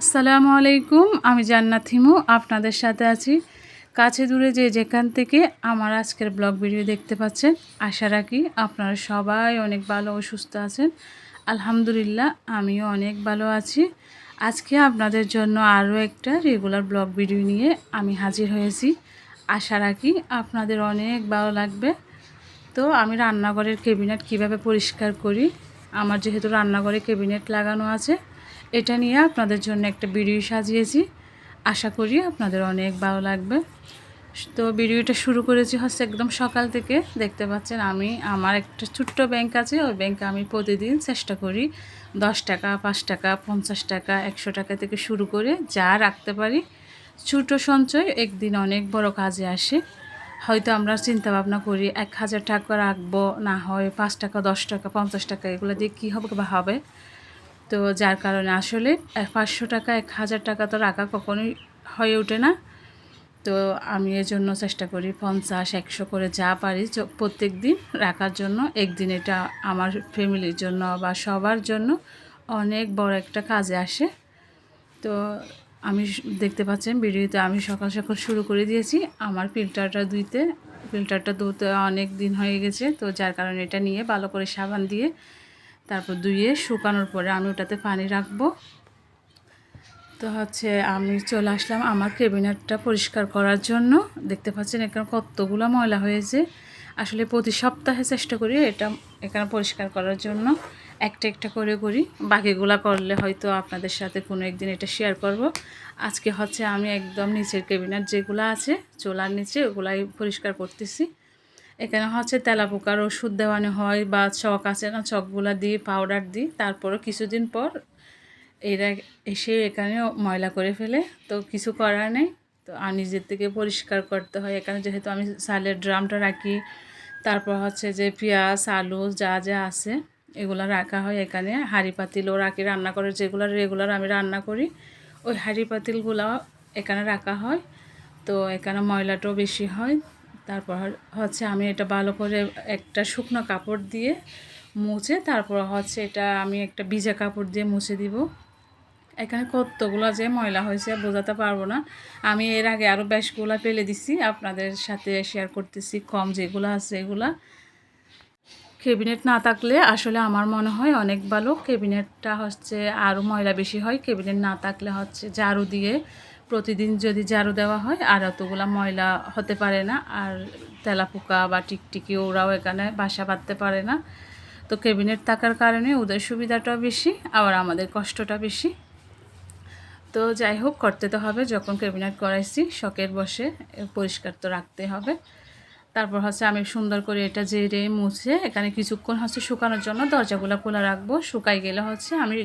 আসসালামু আলাইকুম। আমি জান্নাত হিমু আপনাদের সাথে আছি। কাছে দূরে যে যেখান থেকে আমার আজকের ব্লগ ভিডিও দেখতে পাচ্ছেন, আশা রাখি আপনারা সবাই অনেক ভালো ও সুস্থ আছেন। আলহামদুলিল্লাহ আমিও অনেক ভালো আছি। আজকে আপনাদের জন্য আরও একটা রেগুলার ব্লগ ভিডিও নিয়ে আমি হাজির হয়েছি। আশা রাখি আপনাদের অনেক ভালো লাগবে। তো আমি রান্নাঘরের ক্যাবিনেট কিভাবে পরিষ্কার করি, আমার যেহেতু রান্নাঘরে ক্যাবিনেট লাগানো আছে, এটা নিয়ে আপনাদের জন্য একটা ভিডিও সাজিয়েছি। আশা করি আপনাদের অনেক ভালো লাগবে। তো ভিডিওটা শুরু করেছি হচ্ছে একদম সকাল থেকে। দেখতে পাচ্ছেন আমি আমার একটা ছোট্ট ব্যাংক আছে, ওই ব্যাংকে আমি প্রতিদিন চেষ্টা করি 10 টাকা, 5 টাকা, 50 টাকা, 100 টাকা থেকে শুরু করে যা রাখতে পারি। ছোটো সঞ্চয় একদিন অনেক বড় কাজে আসে। হয়তো আমরা চিন্তা ভাবনা করি 1000 টাকা রাখবো, না হয় 5 টাকা, 10 টাকা, 50 টাকা, এগুলো দিয়ে কী হবে বা হবে। তো যার কারণে আসলে 500 টাকা, 1000 টাকা তো রাখা কখনোই হয়ে ওঠে না। তো আমি এর জন্য চেষ্টা করি 50, 100 করে যা পারি প্রত্যেক দিন রাখার জন্য। একদিন এটা আমার ফ্যামিলির জন্য বা সবার জন্য অনেক বড় একটা কাজে আসে। তো আমি দেখতে পাচ্ছেন ভিডিওতে আমি সকাল সকাল শুরু করে দিয়েছি আমার ফিল্টারটা ধুতে অনেক দিন হয়ে গেছে। তো যার কারণে এটা নিয়ে ভালো করে সাবান দিয়ে তারপর ধুয়ে শুকানোর পরে আমি ওটাতে পানি রাখবো। তো হচ্ছে আমি চলে আসলাম আমার ক্যাবিনেটটা পরিষ্কার করার জন্য। দেখতে পাচ্ছেন এখানে কতগুলো ময়লা হয়েছে। আসলে প্রতি সপ্তাহে চেষ্টা করি এটা এখানে পরিষ্কার করার জন্য, একটা একটা করে করি। বাকিগুলা করলে হয়তো আপনাদের সাথে কোনো একদিন এটা শেয়ার করব। আজকে হচ্ছে আমি একদম নিচের ক্যাবিনেট যেগুলো আছে চুলার নিচে ওগুলাই পরিষ্কার করতেছি। এখানে হচ্ছে তেলাপোকার ওষুধ দেওয়ানো হয় বা চক আছে না, চকগুলা দিই, পাউডার দিই। তারপরও কিছুদিন পর এরা এসে এখানে ময়লা করে ফেলে, তো কিছু করার নেই। তো আর নিজের থেকে পরিষ্কার করতে হয়। এখানে যেহেতু আমি চালের ড্রামটা রাখি, তারপর হচ্ছে যে পেঁয়াজ, আলু যা যা আছে এগুলো রাখা হয়। এখানে হাঁড়ি পাতিলও রাখি, রান্না করে যেগুলো রেগুলার আমি রান্না করি ওই হাঁড়ি পাতিলগুলো এখানে রাখা হয়। তো এখানে ময়লাটাও বেশি হয়। তারপর হচ্ছে আমি এটা ভালো করে একটা শুকনো কাপড় দিয়ে মুছে, তারপর হচ্ছে এটা আমি একটা ভিজা কাপড় দিয়ে মুছে দিব। এখানে কতগুলো যে ময়লা হয়েছে বোঝাতে পারবো না। আমি এর আগে আরও বেশগুলো ফেলে দিছি, আপনাদের সাথে শেয়ার করতেছি কম যেগুলো আছে এগুলা। ক্যাবিনেট না থাকলে আসলে আমার মনে হয় অনেক ভালো। ক্যাবিনেটটা হচ্ছে আরও ময়লা বেশি হয়। ক্যাবিনেট না থাকলে হচ্ছে ঝাড়ু দিয়ে প্রতিদিন যদি ঝাড়ু দেওয়া হয় আর অতগুলো ময়লা হতে পারে না। আর তেলাপোকা বা টিকটিকি ওরাও এখানে বাসা বাঁধতে পারে না। তো ক্যাবিনেট থাকার কারণে ওদের সুবিধাটাও বেশি, আবার আমাদের কষ্টটা বেশি। তো যাই হোক, করতে তো হবে, যখন ক্যাবিনেট করাইছি শখের বসে পরিষ্কার তো রাখতে হবে। তারপর হচ্ছে আমি সুন্দর করে এটা ঝেড়ে মুছে এখানে কিছুক্ষণ হচ্ছে শুকানোর জন্য দরজাগুলো খোলা রাখবো। শুকাই গেলে হচ্ছে আমি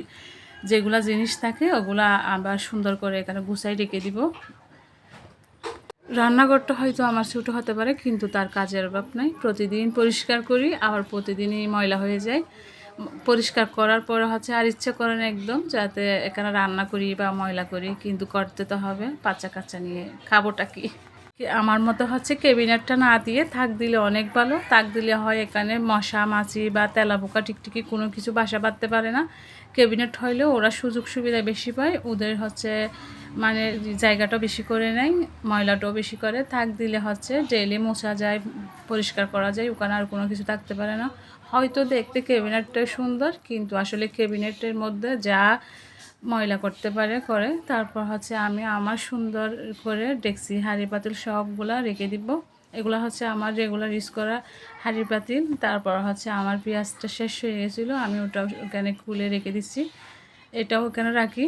যেগুলা জিনিস থাকে ওগুলা আবার সুন্দর করে এখানে গুছাই রেখে দিব। রান্নাঘরটা হয়তো আমার ছোটো হতে পারে, কিন্তু তার কাজের অভাব নাই। প্রতিদিন পরিষ্কার করি, আবার প্রতিদিনই ময়লা হয়ে যায়। পরিষ্কার করার পরে হচ্ছে আর ইচ্ছে করে না একদম যাতে এখানে রান্না করি বা ময়লা করি, কিন্তু করতে তো হবে। বাচ্চা কাচ্চা নিয়ে খাবোটা কি। আমার মতো হচ্ছে ক্যাবিনেটটা না দিয়ে থাক দিলে অনেক ভালো। থাক দিলে হয় এখানে মশা মাছি বা তেলাপোকা টিকটিকি কোনো কিছু বাসা বাঁধতে পারে না। ক্যাবিনেট হইলেও ওরা সুযোগ সুবিধা বেশি পায়, ওদের হচ্ছে মানে জায়গাটাও বেশি করে নেয়, ময়লাটাও বেশি করে। থাক দিলে হচ্ছে ডেইলি মোছা যায়, পরিষ্কার করা যায়, ওখানে আর কোনো কিছু থাকতে পারে না। হয়তো দেখতে ক্যাবিনেটটা সুন্দর, কিন্তু আসলে ক্যাবিনেটের মধ্যে যা ময়লা করতে পারে করে। তারপর হচ্ছে আমি আমার সুন্দর করে ডেকচি হাঁড়ি পাতিল সবগুলা রেখে দিব। এগুলো হচ্ছে আমার রেগুলার ইউজ করা হাঁড়ি পাতিল। তারপর হচ্ছে আমার পেঁয়াজটা শেষ হয়ে গেছিলো, আমি ওটাও ওখানে খুলে রেখে দিচ্ছি, এটাও ওখানে রাখি।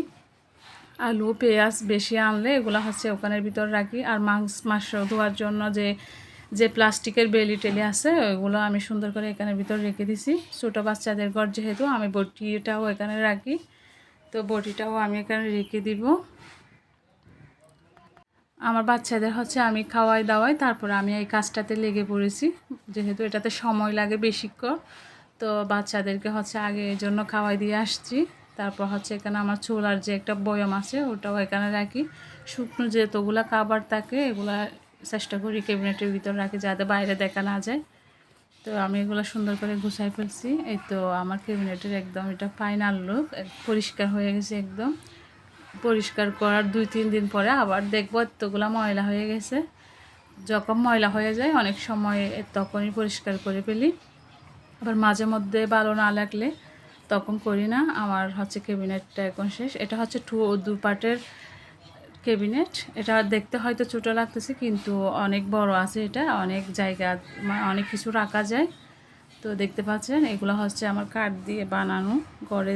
আলু পেঁয়াজ বেশি আনলে এগুলো হচ্ছে ওখানের ভিতর রাখি। আর মাংস ধোয়ার জন্য যে যে প্লাস্টিকের বেলি টেলি আছে ওইগুলো আমি সুন্দর করে এখানের ভিতর রেখে দিছি। ছোটো বাচ্চাদের ঘর যেহেতু আমি বটিটাও এখানে রাখি, তো বটিটাও আমি এখানে রেখে দিব। আমার বাচ্চাদের হচ্ছে আমি খাওয়াই দাওয়াই, তারপর আমি এই কাজটাতে লেগে পড়েছি, যেহেতু এটাতে সময় লাগে বেশিক্ষণ। তো বাচ্চাদেরকে হচ্ছে আগে এই জন্য খাওয়াই দিয়ে আসছি। তারপর হচ্ছে এখানে আমার চুলার যে একটা বয়ম আছে ওটাও এখানে রাখি। শুকনো যেতগুলো খাবার থাকে এগুলা চেষ্টা করি ক্যাবিনেটের ভিতর রাখি যাতে বাইরে দেখা না যায়। তো আমি এগুলো সুন্দর করে গুছাই ফেলছি। এই তো আমার ক্যাবিনেটের একদম এটা ফাইনাল লুক, পরিষ্কার হয়ে গেছে একদম। পরিষ্কার করার 2-3 দিন পরে আবার দেখব এতগুলো ময়লা হয়ে গেছে। যখন ময়লা হয়ে যায় অনেক সময় তখনই পরিষ্কার করে ফেলি। আবার মাঝে মধ্যে ভালো না লাগলে তখন করি না। আমার হচ্ছে ক্যাবিনেটটা এখন শেষ। এটা হচ্ছে 2 পার্টের ক্যাবিনেট। এটা দেখতে হয়তো ছোটো লাগতেছে কিন্তু অনেক বড় আছে, এটা অনেক জায়গা অনেক কিছু রাখা যায়। তো দেখতে পাচ্ছেন এগুলো হচ্ছে আমার কাঠ দিয়ে বানানো। ঘরে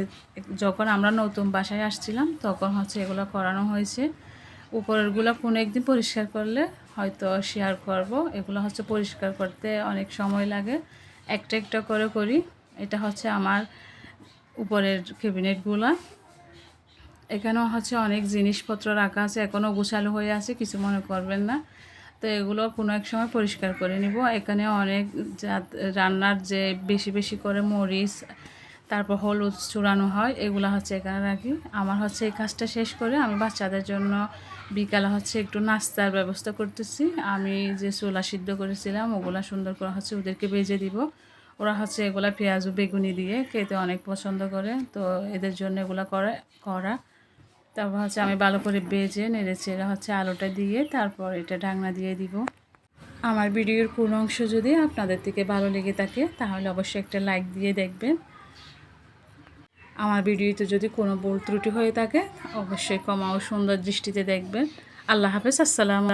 যখন আমরা নতুন বাসায় আসছিলাম তখন হচ্ছে এগুলো করানো হয়েছে। উপরেরগুলো কোনো একদিন পরিষ্কার করলে হয়তো শেয়ার করব। এগুলো হচ্ছে পরিষ্কার করতে অনেক সময় লাগে, একটা একটা করে করি। এটা হচ্ছে আমার উপরের ক্যাবিনেটগুলো। এখানেও হচ্ছে অনেক জিনিসপত্র রাখা আছে, এখনও গোছালো হয়ে আছে, কিছু মনে করবেন না। তো এগুলো কোনো এক সময় পরিষ্কার করে নিব। এখানে অনেক রান্নার যে বেশি বেশি করে মরিচ, তারপর হলুদ চূড়ানো হয়, এগুলো হচ্ছে এখানে রাখি। আমার হচ্ছে এই কাজটা শেষ করে আমি বাচ্চাদের জন্য বিকালে হচ্ছে একটু নাস্তার ব্যবস্থা করতেছি। আমি যে ছোলা সিদ্ধ করেছিলাম ওগুলা সুন্দর করে হচ্ছে ওদেরকে ভেজে দিব। ওরা হচ্ছে এগুলা পেঁয়াজ ও বেগুনি দিয়ে খেতে অনেক পছন্দ করে, তো এদের জন্য এগুলো করা। তারপর হচ্ছে আমি ভালো করে ভেজে নেড়েচেড়ে হচ্ছে আলুটা দিয়ে তারপর এটা ঢাকনা দিয়ে দিব। আমার ভিডিওর কোনো অংশ যদি আপনাদের থেকে ভালো লেগে থাকে তাহলে অবশ্যই একটা লাইক দিয়ে দেখবেন। আমার ভিডিওতে যদি কোনো ভুল ত্রুটি হয়ে থাকে অবশ্যই ক্ষমা ও সুন্দর দৃষ্টিতে দেখবেন। আল্লাহ হাফেজ, আসসালামু